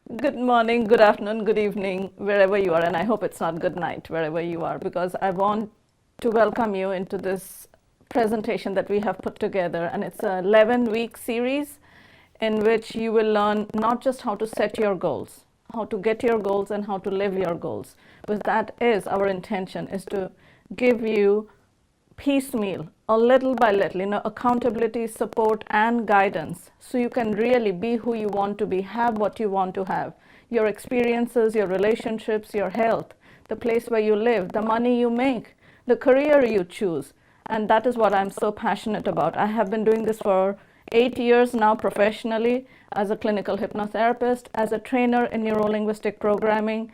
Good morning, good afternoon, good evening, wherever you are. And I hope it's not good night, wherever you are, because I want to welcome you into this presentation that we have put together. And it's a 11-week series in which you will learn not just how to set your goals, how to get your goals, and how to live your goals. But that is our intention, is to give you piecemeal, a little by little, accountability, support, and guidance, so you can really be who you want to be, have what you want to have, your experiences, your relationships, your health, the place where you live, the money you make, the career you choose. And that is what I'm so passionate about. I have been doing this for 8 years now professionally as a clinical hypnotherapist, as a trainer in neurolinguistic programming.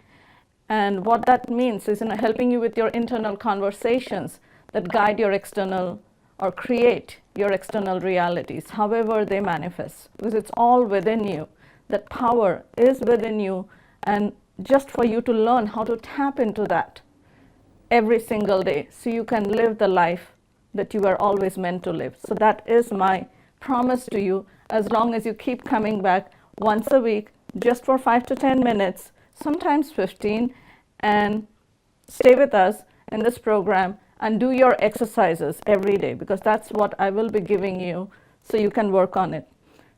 And what that means is helping you with your internal conversations that guide your external or create your external realities, however they manifest, because it's all within you. That power is within you, and just for you to learn how to tap into that every single day so you can live the life that you were always meant to live. So that is my promise to you, as long as you keep coming back once a week, just for 5 to 10 minutes, sometimes 15, and stay with us in this program and do your exercises every day, because that's what I will be giving you so you can work on it.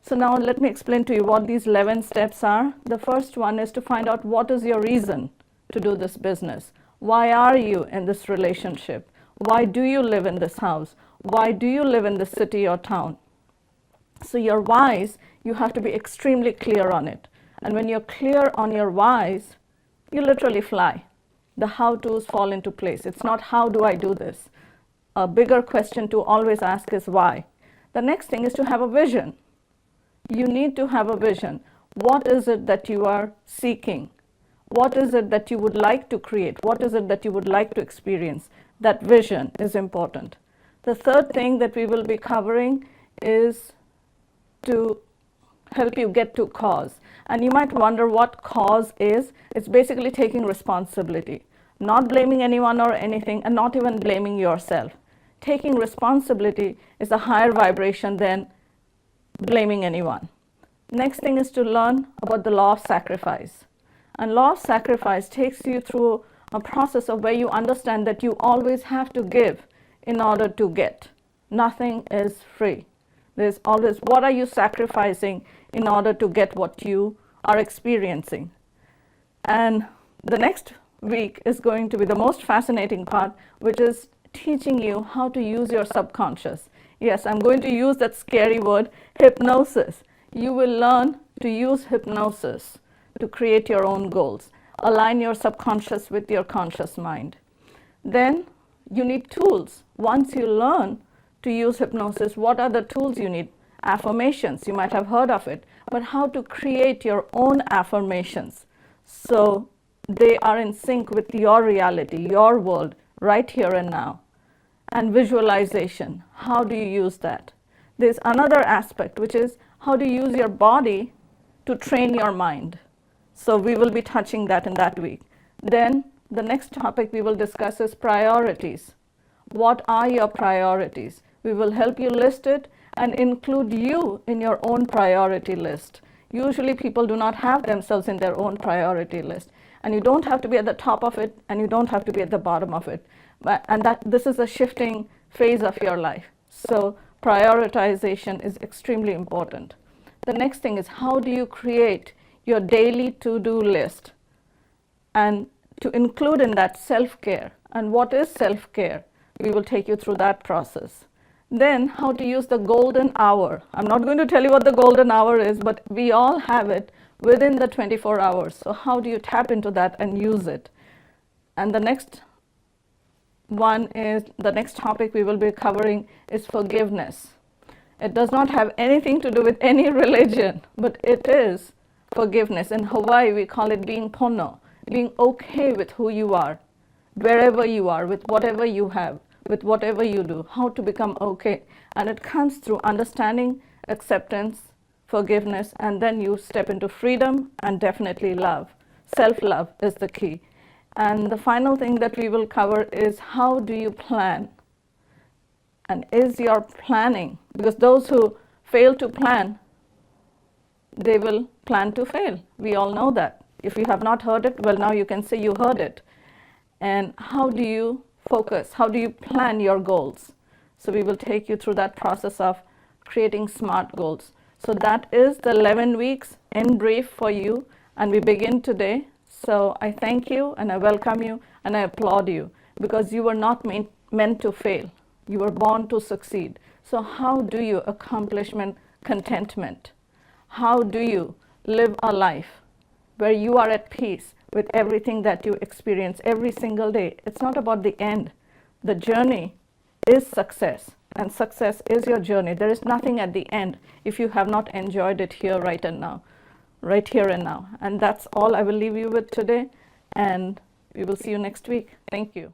So now let me explain to you what these 11 steps are. The first one is to find out what is your reason to do this business. Why are you in this relationship? Why do you live in this house? Why do you live in this city or town? So your whys, you have to be extremely clear on it. And when you're clear on your whys, you literally fly. The how-tos fall into place. It's not how do I do this. A bigger question to always ask is why. The next thing is to have a vision. You need to have a vision. What is it that you are seeking? What is it that you would like to create? What is it that you would like to experience? That vision is important. The third thing that we will be covering is to help you get to cause. And you might wonder what cause is. It's basically taking responsibility, not blaming anyone or anything, and not even blaming yourself. Taking responsibility is a higher vibration than blaming anyone. Next thing is to learn about the law of sacrifice. And law of sacrifice takes you through a process of where you understand that you always have to give in order to get. Nothing is free. There's always, what are you sacrificing in order to get what you are experiencing? And the next week is going to be the most fascinating part, which is teaching you how to use your subconscious. Yes, I'm going to use that scary word, hypnosis. You will learn to use hypnosis to create your own goals. Align your subconscious with your conscious mind. Then you need tools. Once you learn to use hypnosis, what are the tools you need? Affirmations, you might have heard of it, but how to create your own affirmations so they are in sync with your reality, your world, right here and now. And visualization, how do you use that? There's another aspect, which is how to use your body to train your mind. So we will be touching that in that week. Then the next topic we will discuss is priorities. What are your priorities? We will help you list it and include you in your own priority list. Usually people do not have themselves in their own priority list. And you don't have to be at the top of it, and you don't have to be at the bottom of it. And that this is a shifting phase of your life. So prioritization is extremely important. The next thing is, how do you create your daily to-do list? And to include in that self-care. And what is self-care? We will take you through that process. Then how to use the golden hour. I'm not going to tell you what the golden hour is, but we all have it within the 24 hours. So how do you tap into that and use it? And the next topic we will be covering is forgiveness. It does not have anything to do with any religion, but it is forgiveness. In Hawaii, we call it being pono, being okay with who you are, wherever you are, with whatever you have, with whatever you do, how to become okay. And it comes through understanding, acceptance, forgiveness, and then you step into freedom and definitely love. Self-love is the key. And the final thing that we will cover is, how do you plan? And is your planning, because those who fail to plan they will plan to fail. We all know that. If you have not heard it, well, now you can say you heard it. And how do you focus? How do you plan your goals? So we will take you through that process of creating SMART goals. So that is the 11 weeks in brief for you, and we begin today. So I thank you and I welcome you and I applaud you, because you were not meant to fail. You were born to succeed. So how do you accomplish contentment? How do you live a life where you are at peace with everything that you experience every single day? It's not about the end. The journey is success, and success is your journey. There is nothing at the end if you have not enjoyed it here, right here and now. And that's all I will leave you with today, and we will see you next week. Thank you.